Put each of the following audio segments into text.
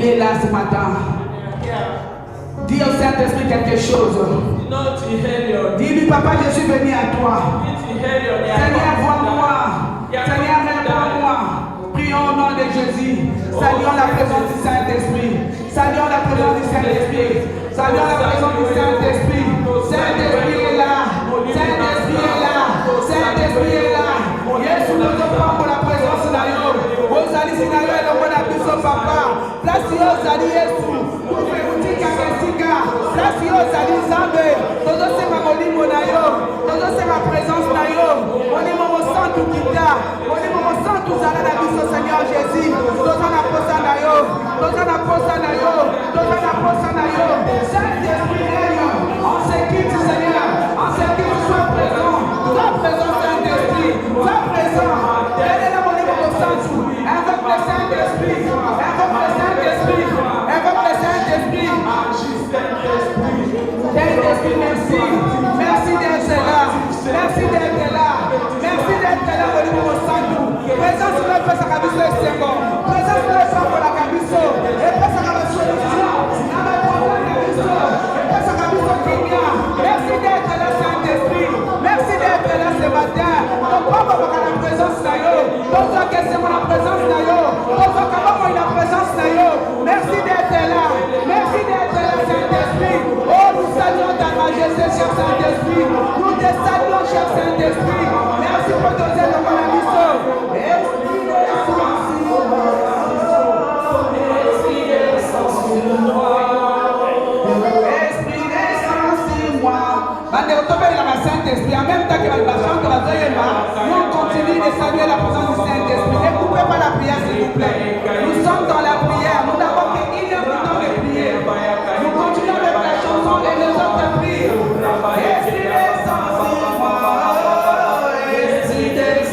est là ce matin. Dis au Saint-Esprit quelque chose. Dis-lui, Papa, je suis venu à toi. Seigneur, vois-moi. Seigneur, réponds-moi. Prions au nom de Jésus. Saluons la présence du Saint-Esprit. Saluons la présence du Saint-Esprit. Saluons la présence du Saint-Esprit. Saint-Esprit est là. Saint-Esprit est là. Saint-Esprit est là. Yesu, nous offrons pour la présence de Nayo. Vous allez si Nayo et le bon abus au papa. Place aux alliés Yesu. Vous faites boutique à Messika. Place aux alliés Zambé. Nous sommes à Molimo Nayo. Nous sommes à présence Nayo. On est mon sang tout kita. On est mon sang tout zala na biso Seigneur Jésus. Nous sommes à posa Nayo. Nous sommes à posa Nayo. Nous sommes à posa Nayo. Saint-Esprit règne. On s'équipe Seigneur. On s'équipe, sois présent. Sois présent Saint-Esprit. Sois présent. Quel est le Molimo Santu? Invoque le Saint-Esprit. Invoque le Saint-Esprit. Invoque le Saint-Esprit. Saint-Esprit, merci. Merci d'être là. Merci d'être là. Merci d'être là, Molimo Santu. Présence sur le peuple, ça va être second. Présence sur le peuple, pour la cabisso. Et pas ça va être solution. Merci d'être là, Saint-Esprit. Merci d'être là ce matin. Donc, pas la présence de Nayo. Donc, qu'est-ce que la présence de Nayo? Donc, comment la présence de Nayo? Merci d'être là. Merci d'être là, Saint-Esprit. Oh, nous saluons ta majesté, cher Saint-Esprit. Nous te saluons, cher Saint-Esprit. Merci pour nos aides dans la mission. Esprit descend sur moi. Saint-Esprit, en même temps que la chante de la nous on continue de saluer la présence du Saint-Esprit. Ne coupez pas la prière, s'il vous plaît. Nous sommes dans la prière. Nous n'avons qu'une heure de temps de prière. Nous continuons avec la chanson et les autres prient. Esprit descend sur moi. Esprit descend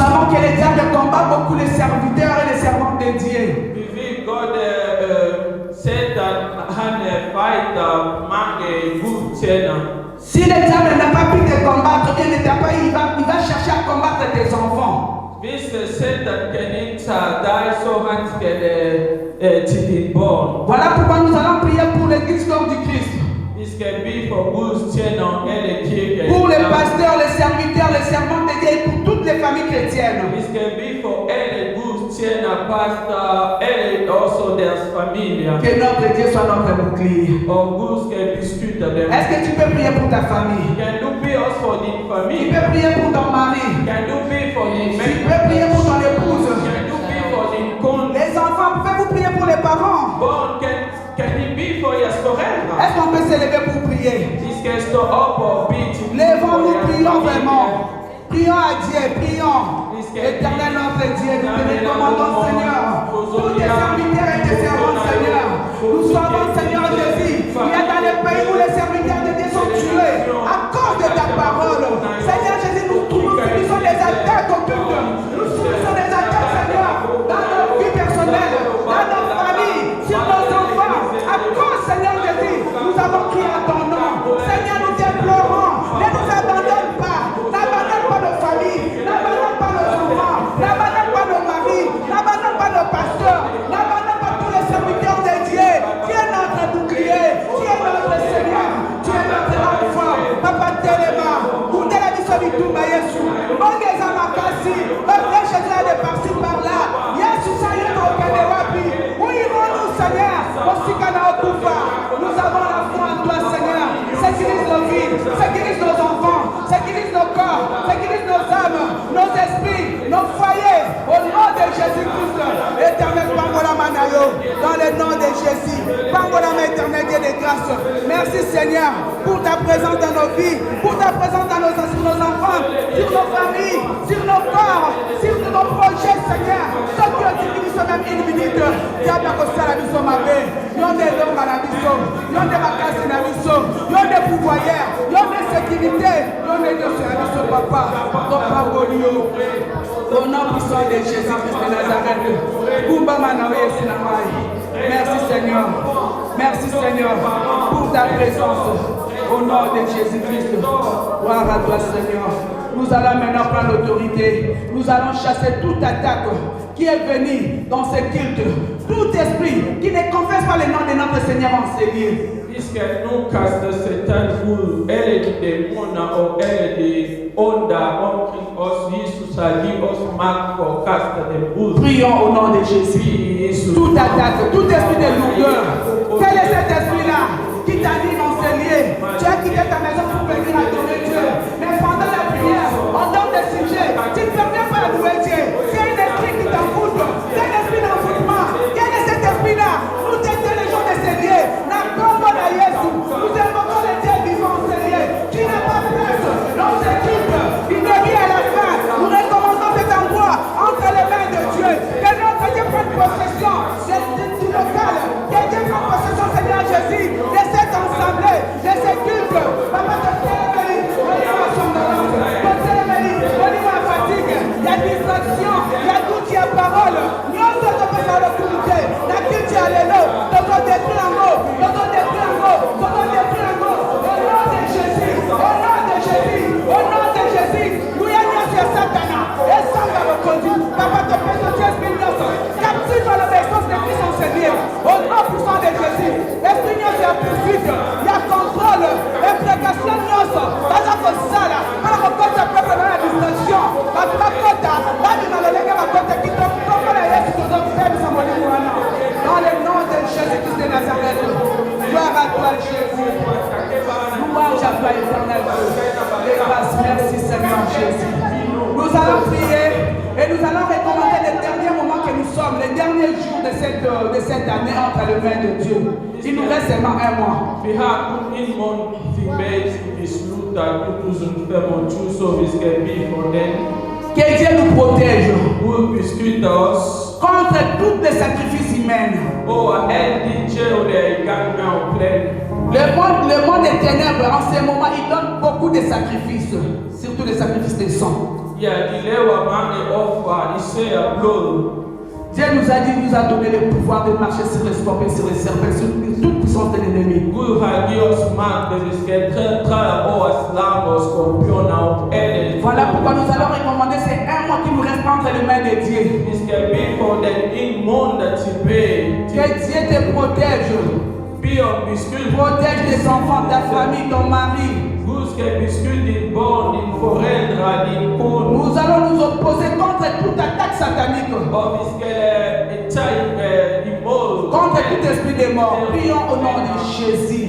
savons que le diable combat beaucoup les serviteurs et les servantes de Dieu. God said that han fight among a good channel. Si le diable n'a pas pu te combattre, bien ne t'a pas, il va chercher à combattre tes enfants. Voilà pourquoi nous allons prier pour l'église corps du Christ. Pour les pasteurs, les serviteurs, les servantes de Dieu et pour toutes les familles chrétiennes. Que notre Dieu soit notre bouclier. Est-ce que tu peux prier pour ta famille? Tu peux prier pour ton mari. Tu peux prier pour ton épouse. Les enfants, pouvez-vous prier pour les parents? Est-ce qu'on peut se lever pour prier? Levons-nous, prions vraiment. Prions à Dieu, prions. Éternel notre Dieu, nous te recommandons, Seigneur, pour tes serviteurs et tes servantes, Seigneur. Nous savons, Seigneur Jésus, il y a dans les pays où les serviteurs de Dieu sont tués à cause de ta parole. Seigneur Jésus, nous subissons des attaques occultes. Nous subissons des attaques, Seigneur, dans nos vies personnelles, dans nos familles, sur nos enfants. À cause, Seigneur Jésus, nous avons crié à ton nom. Seigneur, nous t'implorons, ne nous abandonne pas. N'abandonne pas nos familles, n'abandonne pas nos enfants, n'abandonne pas nos maris, n'abandonne pas nos pasteurs, n'abandonne pas tous les serviteurs de Dieu. Tu es notre bouclier, tu es notre Seigneur, tu es notre enfant. Papa Telema, pour la mission du Toumba Yesu, Mongeza Makasi, notre Jésus est par-ci par-là. Yesu Saïd au Kadewapi, où irons-nous, Seigneur? Osikana Okufa, nous avons la foi en toi, Seigneur. Sécurise nos vies, sécurise nos enfants, sécurise nos corps, sécurise nos âmes, nos esprits, nos foyers, au nom de Jésus-Christ. Éternel, Pangola Manayo, dans le nom de Jésus. Pangola, éternel Dieu de grâce. Merci Seigneur pour ta présence dans nos vies, pour ta présence dans sur nos enfants, sur nos familles, sur nos corps, sur nos projets, Seigneur. Ceux qui ont utilisé même une minute, Diable a costé la mission ma paix. Yon des longues à la mission, yon des vacances à la mission, yon des pouvoirs, yon des sécurités, yon des deux sur la mission, papa. Ton parolio. Au nom puissant de Jésus-Christ de Nazareth. Kumba Manawe Sinamai. Merci Seigneur. Merci Seigneur pour ta présence. Au nom de Jésus-Christ. Gloire à toi Seigneur. Nous allons maintenant prendre l'autorité. Nous allons chasser toute attaque qui est venue dans ce culte. Tout esprit qui ne confesse pas le nom de notre Seigneur en ces lieux. Prions au nom de Jésus. Toute attaque, tout esprit de lourdeur. Quel est cet esprit-là qui t'anime en ces lieux? Tu as quitté ta maison pour venir adorer Dieu. Mais pendant la prière, on donne des sujets. Tu ne peux bien pas louer Dieu. C'est un esprit qui t'envoûte. C'est un esprit d'envoûtement. Quel est cet esprit-là? Nous t'intelligeons de ces lieux. Nous invoquons le Dieu vivant, Seigneur, qui n'a pas place dans ce culte. Il ne vient à la fin. Nous recommandons cet endroit entre les mains de Dieu. Que notre Dieu prenne possession du local. Que Dieu prenne possession, Seigneur Jésus, de cette assemblée, de ce culte. Papa, il y a distraction, il y a tout qui est parole. Nous sommes dans le comité. La culture est là. Nous sommes détruits en haut. Nous sommes détruits en haut. Nous sommes détruits en haut. Au nom de Jésus. Au nom de Jésus. Au nom de Jésus. Nous y allons sur Satan. Et sans le conduit. Papa, te fais ce esprit captive dans l'obéissance de Christ enseignant. Au nom puissant de Jésus. Esprit nous est poursuite. Il y a contrôle. Implication nous. Dans la salle. Dans le côté peuple dans la distraction. Dans la côte. Dans le côté qui te prend la Yesu. Dans le nom de Jésus-Christ de Nazareth. Gloire à toi, Jésus. Louange à toi, éternel Dieu. Merci, Seigneur Jésus. Nous allons prier et nous allons recommander les derniers moments que nous sommes, les derniers jours de cette année entre les mains de Dieu. Il nous reste seulement un mois. Que Dieu nous protège contre tous les sacrifices humains. Le monde des ténèbres, en ce moment, il donne beaucoup de sacrifices, surtout des sacrifices de sang. Dieu nous a dit, nous a donné le pouvoir de marcher sur les scorpions, sur les serpents, sur toute puissance de l'ennemi. Voilà pourquoi nous allons recommander, c'est un mois qui nous reste entre les mains de Dieu. Que Dieu te protège. Protège tes enfants, ta famille, ton mari. Nous allons nous opposer contre toute attaque satanique. Contre tout esprit de mort. Prions au nom de Jésus.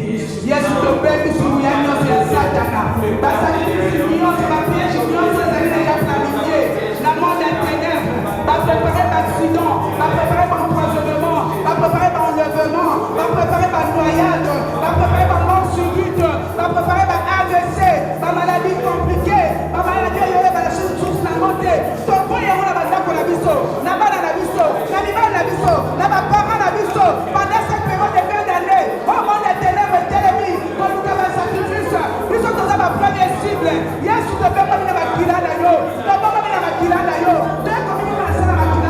Yes, te père, nous sommes Satana. Parce que nous sommes priés, nous sommes déjà planifiés. La mort des ténèbres. Va préparer l'accident. Va préparer par empoisonnement. Va préparer par enlèvement. Va préparer par noyade. Va préparer par mort subite. Va préparer par AVC. Par maladie compliquée. Par maladie, il y aura la source la montée. Ton point, il y aura la bataille pour la biso. La balle à la biso. L'animal à la biso. La parent à la biso. Pendant cette période de fin d'année. Au monde des ténèbres, télévis. Quand nous avons un sacrifice. Nous sommes dans ma première cible. Yes, tu te fais comme une maquilla d'ailleurs. Tu te fais comme une maquilla d'ailleurs. Tu es comme une maquilla d'ailleurs.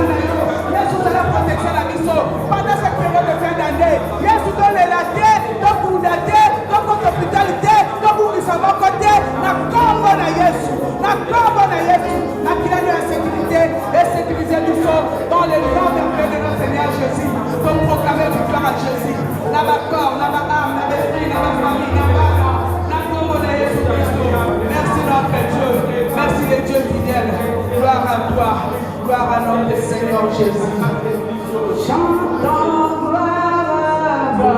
Yes, tu as la protection à la biso. Pendant cette période de fin d'année. Yes, tu dois les latter. Donc, vous latter. Donc, votre hospitalité. Donc, vous sommes à côté. La combo de Yesu. La combo de Yesu. La qu'il a de la sécurité. Et sécuriser du feu. Dans le nom de notre Seigneur Jésus. Pour proclamer victoire à Jésus. La corps, la âme, la esprit, la famille, la combo de Yesu Christ. Merci notre Dieu. Merci les dieux fidèles. Gloire à toi. Gloire à notre Seigneur Jésus. Chantons gloire à toi.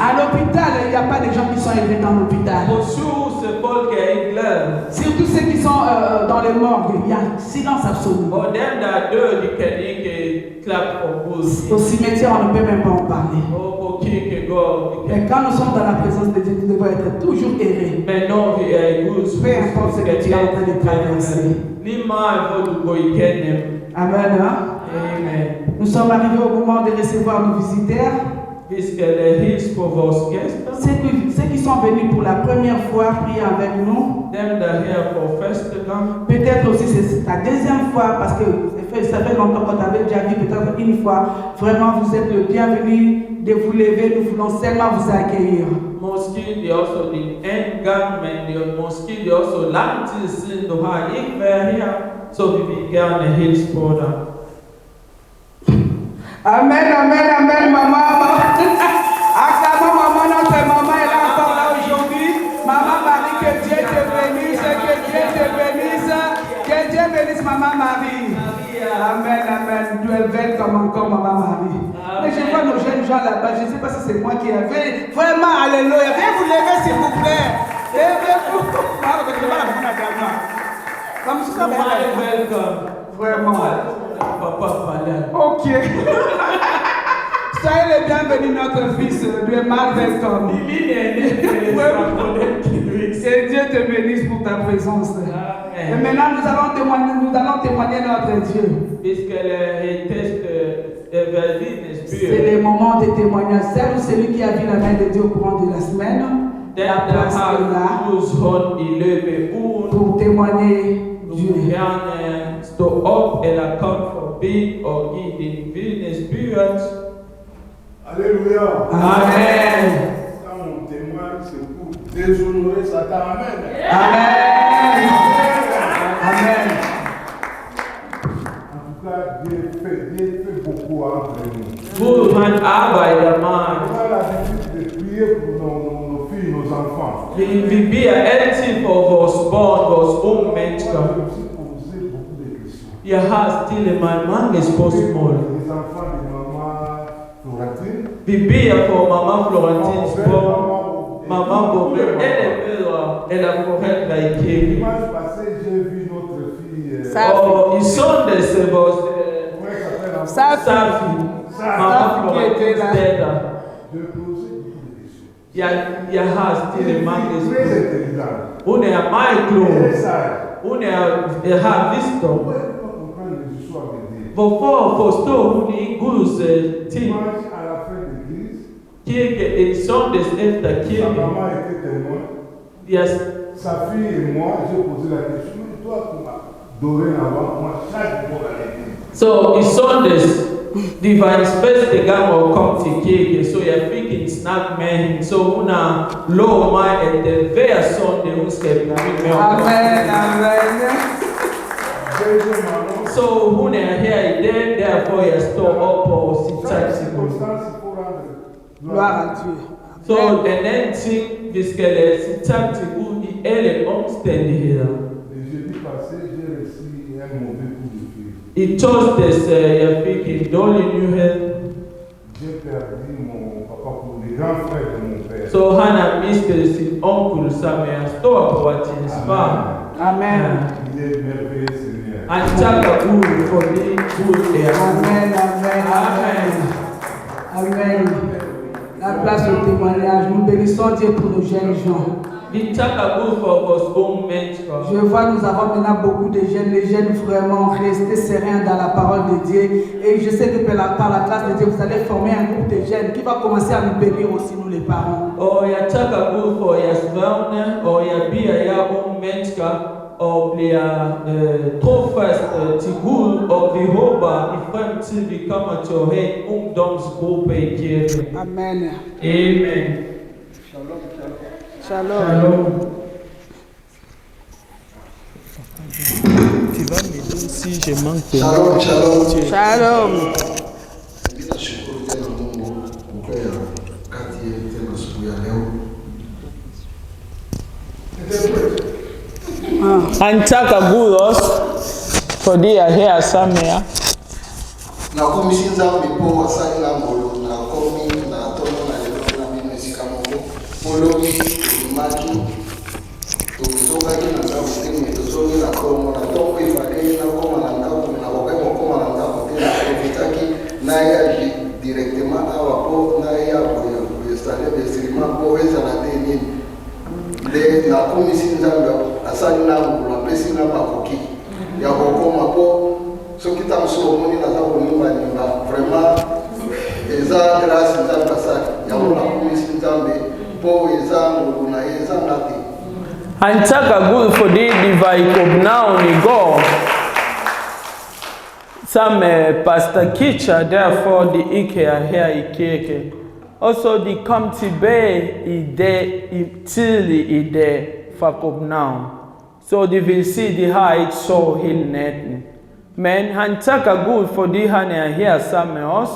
À l'hôpital, il n'y a pas de gens qui sont élevés dans l'hôpital. Surtout ceux qui sont dans les morgues, il y a silence absolu. Au cimetière, on ne peut même pas en parler. Et quand nous sommes dans la présence de Dieu, nous devons être toujours errés. Peu importe ce que tu es en train de traverser. Amen. Amen. Nous sommes arrivés au moment de recevoir nos visiteurs. Ceux qui sont venus pour la première fois prier avec nous. Peut-être aussi c'est ta deuxième fois parce que ça fait longtemps qu'on t'avait déjà vu, peut-être une fois. Vraiment, vous êtes le bienvenu de vous lever. Nous voulons seulement vous accueillir. Amen, amen, amen, maman. Acclamons maman, notre maman est là encore là aujourd'hui. Maman Marie, que Dieu te bénisse, que Dieu te bénisse, que Dieu bénisse maman Marie. Amen, amen. Tu es belle comme encore maman Marie. Mais je vois nos jeunes gens là-bas, je ne sais pas si c'est moi qui ai vu. Vraiment, alléluia. Viens vous lever s'il vous plaît. Levez-vous. Comme ça, vraiment. Ok. Soyez les bienvenus, notre fils. Tu es mal welcome. Que Dieu te bénisse pour ta présence. Et maintenant, nous allons témoigner notre Dieu. C'est le moment de témoignage. Celle ou celui qui a vu la main de Dieu au courant de la semaine, la place est là pour témoigner Dieu. Stå op eller kom forbi og give din vidnesbyrd. Alléluia. Amen. Quand on témoigne, c'est pour déshonorer Satan. Amen. Amen. Amen. En tout cas, Dieu fait beaucoup entre nous. Gud han arbejder On meget. a l'habitude de prier pour nos filles, nos enfants. Vi beder altid for vores børn, vores unge mennesker. Moi, je me suis posé beaucoup de questions. Jeg har stillet mig mange spørgsmål. Les enfants de maman Florentine. Vi beder for mamma Florentins børn, mamma Bobbe, eller mødre, eller forældre i kirken. Dimanche passé, j'ai vu notre fille. Og i søndags vores Comment elle s'appelle? Safi, mamma Florentins datter. Je posais beaucoup de questions. Jeg har stillet mange Très spørgsmål. intelligente. Hun er meget klog. Elle est sage. Hun har visdom. Pourquoi elle ne peut pas comprendre les histoires de Dieu? Hvorfor forstår hun ikke Guds ting? Dimanche, à la fin de l'église, Kirke en søndags efter sa kirke. maman était témoin. Sa fille et moi, j'ai posé la question, mais toi, dorénavant, moi, chaque jour à l'église. Så i søndags, det var hendes første gang at komme til kirke, så jeg fik en snak med hende, så hun har lovet mig, at hver søndag hun skal blive med om. Amen. Amen. Deuxièmement, Så hun er her i dag, derfor jeg står op og siger tak chaque til Gud. circonstance, il faut rendre Gloire à Dieu. Så den anden ting, vi skal sige tak til Gud i alle omstændigheder. Le jeudi passé, j'ai reçu un mauvais coup de fil. I torsdags, jeg fik en dårlig nyhed. J'ai perdu mon papa pour les grands frères de mon père. Så han har mistet sin onkel, som er storbror til hans far. Amen. Il est merveilleux, Seigneur. Han takker Gud for det Gud er. Amen. Amen. Amen. Amen. La place au témoignage. Nous bénissons Dieu pour nos jeunes gens. Vi takker Gud for vores unge mennesker. Je vois, nous avons maintenant beaucoup de jeunes. Les jeunes vraiment restés sereins dans la parole de Dieu. Et je sais que par la grâce de Dieu, vous allez former un groupe de jeunes qui va commencer à nous bénir aussi, nous les parents. Og jeg takker Gud for jeres børne, og jeg beder jer unge mennesker, og bliver trofast til Gud, og vi håber i fremtiden, vi kommer til at have en ungdomsgruppe i kirken. Amen. Amen. Shalom. Shalom. Tu vas m'aider si je manque de Shalom, shalom. Shalom. Bila shukuru tena Mungu kupea kati yetu tena siku ya leo. Han takker Gud også, fordi jeg her er sammen med jer. Na kumisinza mipo wasai la molo na komi na tono na lelo na bino esika moko. Molomi maki tozoka kina za mutemi tozoki na komo na toko ifakeli na koma na ngako na wakati koma na ngako tena profitaki na ya directement awa po na ya ko stade de sirima po eza na teni de na kumisinza asali na molo pesi na bakoki ya kokoma po soki ta mosolo omoni naza konimba nimba vraiment eza grâce nzambe asali yango nakomisi nzambe mpo eza ngolu na ye eza nga te. Antaka good for the divide of now ni go. Some Pastor Kitcher, therefore the Ikea here Ikeke. Also the Comty Bay ide tilly ide fuck up now. So they will see the height so hill net. Men Antaka good for the honey here some us.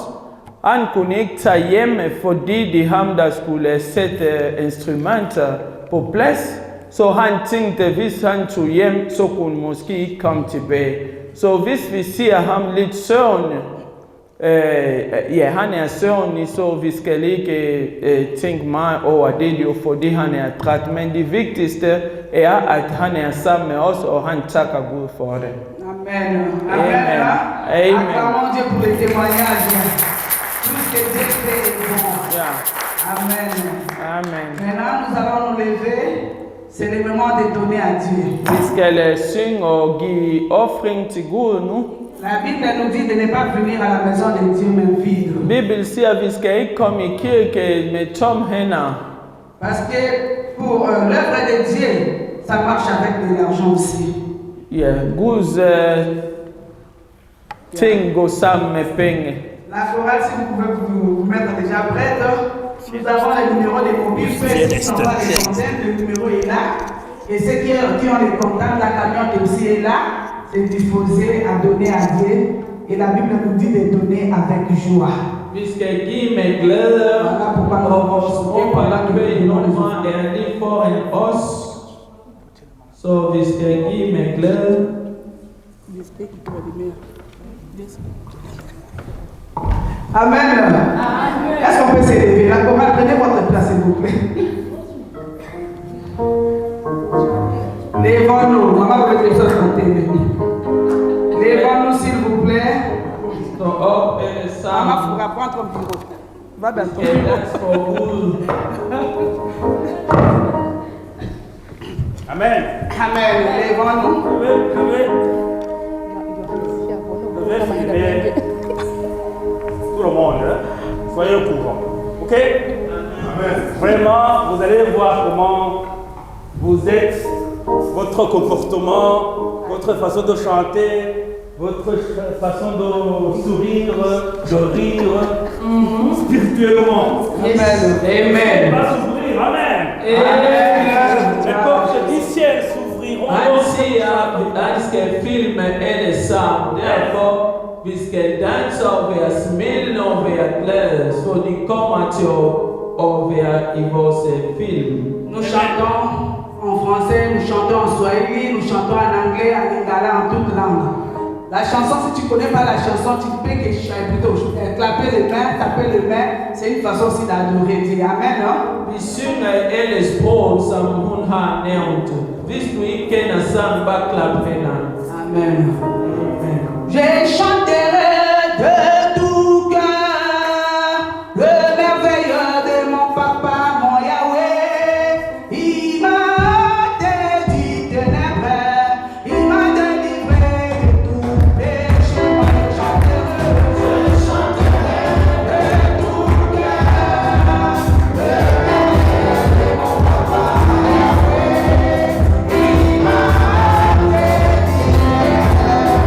And connecta yeme for the hamda school set instrumental for place. So hunting the vis hand to yem so kun moski come to be. So this we see a hamlet son. Hane son so vis kelike think my or a deal for the hane treatment the victims there at hane some also hand taka good for them. Amen. Amen. Amen. Acclamons Dieu pour les témoignages. Tout ce que Dieu fait est bon. Yeah. Amen. Amen. Maintenant, nous allons nous lever. C'est le moment de donner à Dieu. Puisqu'elle sing or give offering to God, nous. La Bible nous dit de ne pas venir à la maison de Dieu même vide. Bible dit puisqu'elle comme que me tom hena. Parce que pour l'œuvre de Dieu, ça marche avec de l'argent aussi. Yeah, good thing go sam me penge. La chorale, si vous pouvez vous mettre déjà prête. Nous avons le numéro de mobile, ceux qui n'ont pas les centaines, le numéro est là. Et ceux qui ont les comptables, la camion aussi est là. C'est disposé à donner à Dieu. Et la Bible nous dit de donner avec joie. Puisque Guy me glæder over vores åbenbare nummer lige foran os. Så vi skal give med glæde. Amen. Amen. Est-ce qu'on peut s'élever? La chorale, prenez votre place, s'il vous plaît. Lèvons-nous. Maman veut que les choses sont lèvons-nous, s'il vous plaît. Stå op alle sammen. Maman, il faut prendre ton bureau. Va dans ton Skal bureau. danse forud. Amen. Amen. Lèvons-nous. Je vais filmer tout le monde. Soyez au courant. Ok? Amen. Vraiment, vous allez voir comment vous êtes, votre comportement, votre façon de chanter, votre façon de sourire, de rire, spirituellement. Amen. Amen. Va s'ouvrir. Amen. Amen. Les portes du ciel s'ouvriront. Han siger, at han skal filme alle sammen. Derfor, vi skal danse og være smilende og være glade, så de kommer til at være i vores film. Nous chantons en français, nous chantons en swahili, nous chantons en anglais, en lingala, en toute langue. La chanson, si tu ne connais pas la chanson, tu peux plutôt clapper les mains, taper les mains. C'est une façon aussi d'adorer Dieu. Amen. Non? Vi synger alle sprog, som hun har nævnt. Hvis du ikke kender sangen, bare klap hænderne. Amen. Amen. Je chanterai de tout cœur le merveilleux de mon papa, mon Yahweh. Il m'a dédié de ténèbres, il m'a délivré de tout péché. Je chanterai de tout cœur le merveilleux de mon papa, Yahweh. Il m'a dédié de ténèbres.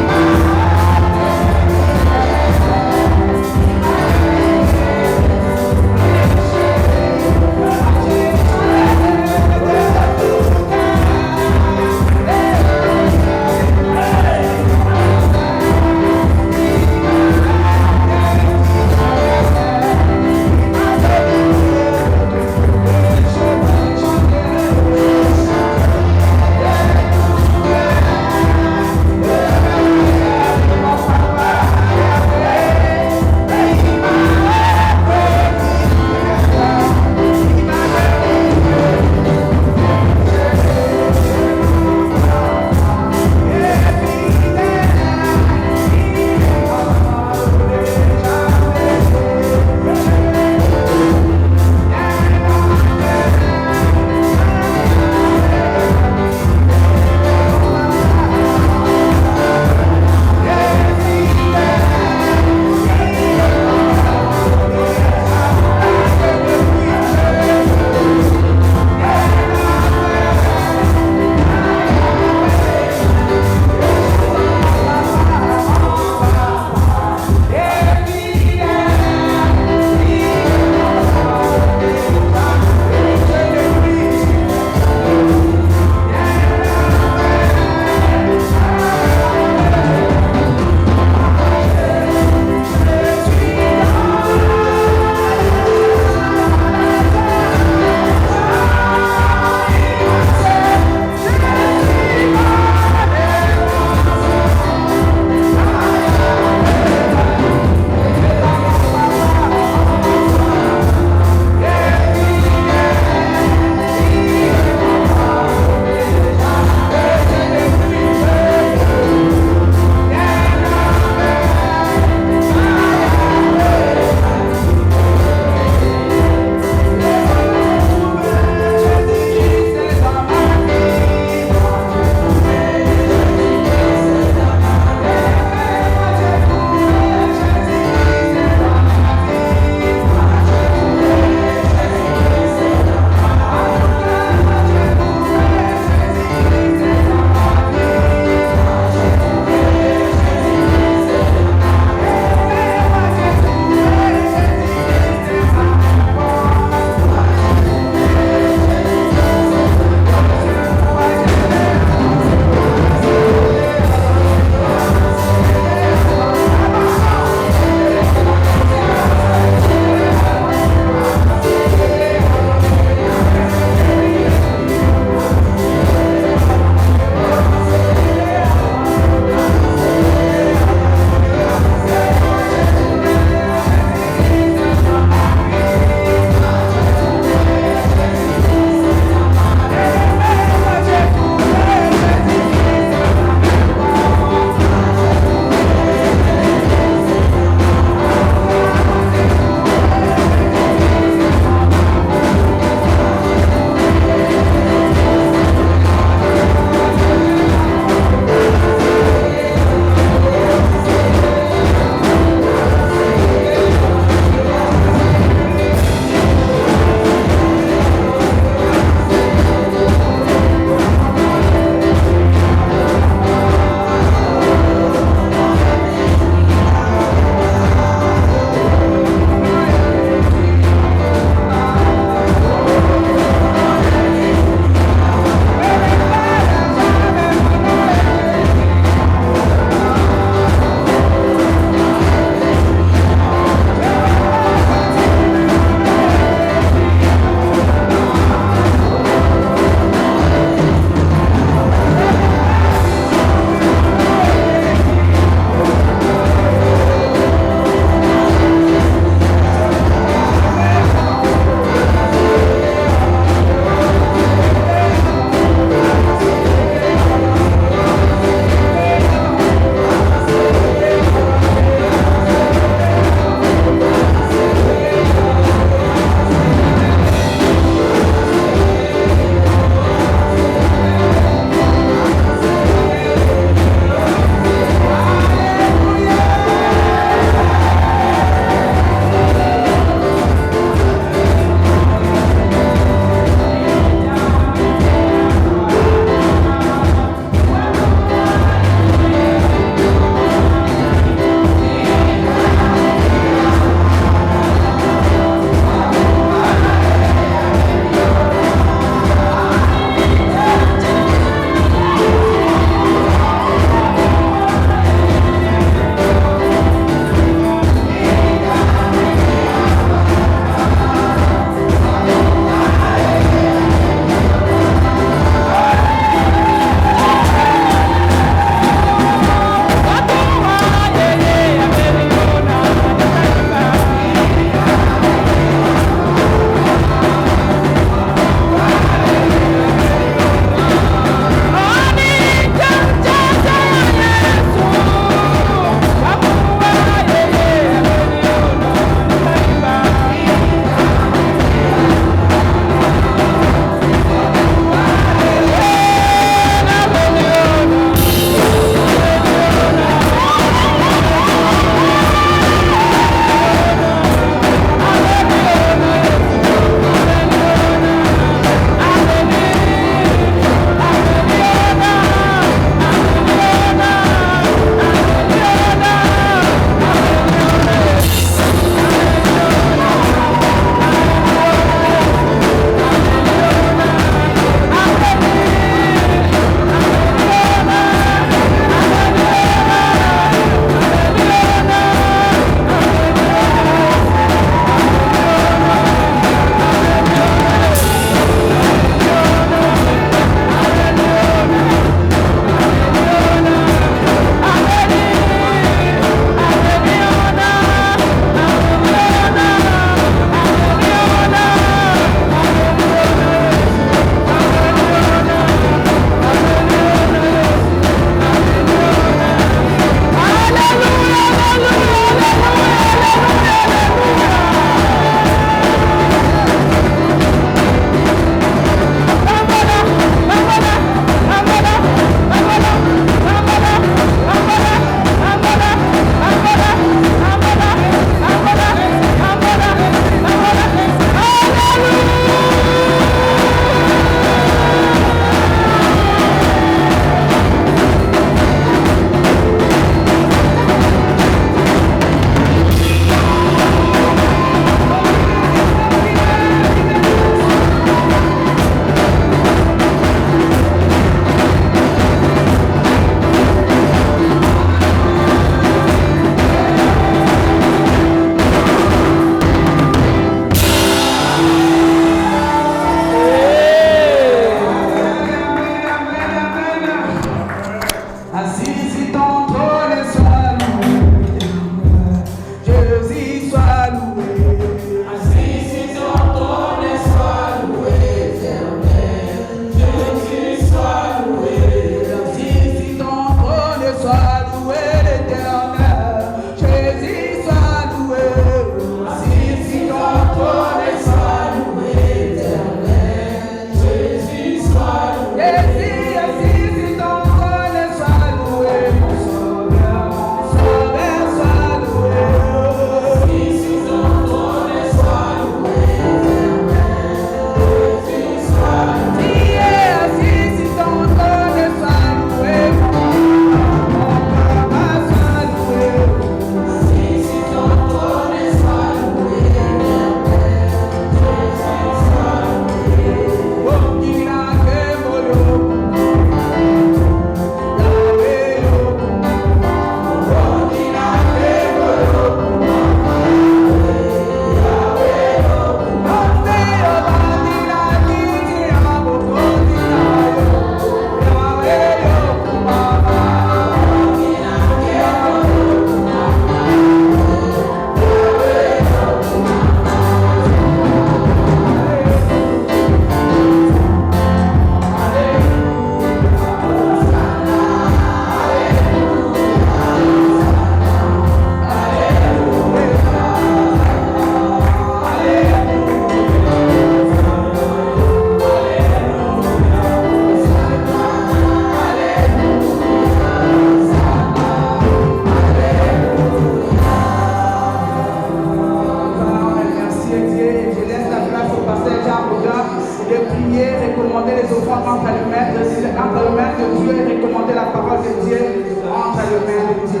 la parole de Dieu entre les mains de Dieu.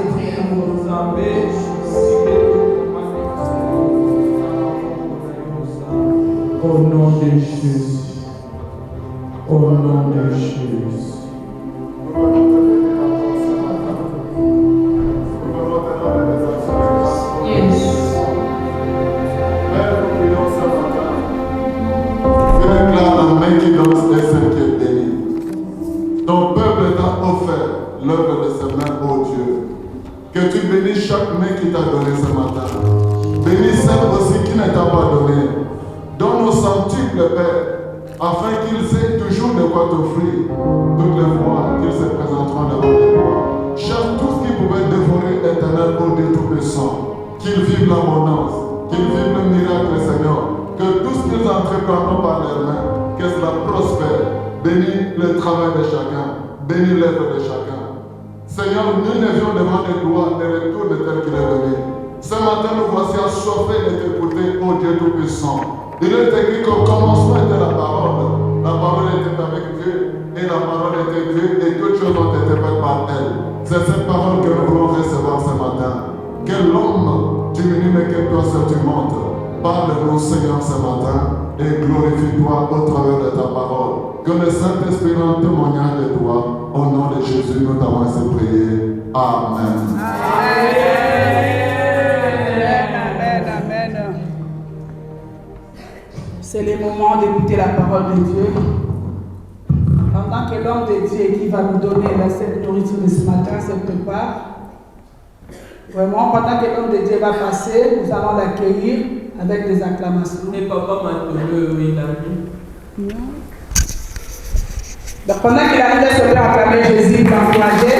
Au nom de Jésus. Au nom de Jésus. Ton peuple t'a offert l'œuvre de ses mains, ô Dieu. Que tu bénisses chaque main qui t'a donné ce matin. Bénis celle aussi qui ne t'a pas donné. Donne au centuple, Père, afin qu'ils aient toujours de quoi t'offrir toutes les fois qu'ils se présenteront devant toi. Cherche tout ce qui pouvait dévorer l'éternel, ô Dieu Tout-Puissant. Qu'ils vivent l'abondance, qu'ils vivent le miracle, Seigneur. Que tout ce qu'ils entreprendront par leurs mains, que cela prospère. Bénis le travail de chacun, bénis l'œuvre de chacun. Seigneur, nous ne vions devant tes gloires de retour de tel qu'il est venu. Ce matin, nous voici assoiffés de t'écouter, ô Dieu Tout-Puissant. Il est écrit qu'au commencement était la parole était avec Dieu, et la parole était Dieu, et toutes choses ont été faites par elle. C'est cette parole que nous voulons recevoir ce matin. Que l'homme diminue, mais que toi seul tu montes. Parle-nous, Seigneur, ce matin, et glorifie-toi au travers de ta parole. Que le Saint-Esprit rende témoignage de toi. Au nom de Jésus, nous t'avons ainsi prié. Amen. Amen. C'est le moment d'écouter la parole de Dieu. Pendant que l'homme de Dieu qui va nous donner cette nourriture de ce matin se prépare, vraiment, pendant que l'homme de Dieu va passer, nous allons l'accueillir avec des acclamations. Et papa m'a donné, oui, il a dit. Donc pendant qu'il arrive à se faire acclamer Jésus, il va encourager.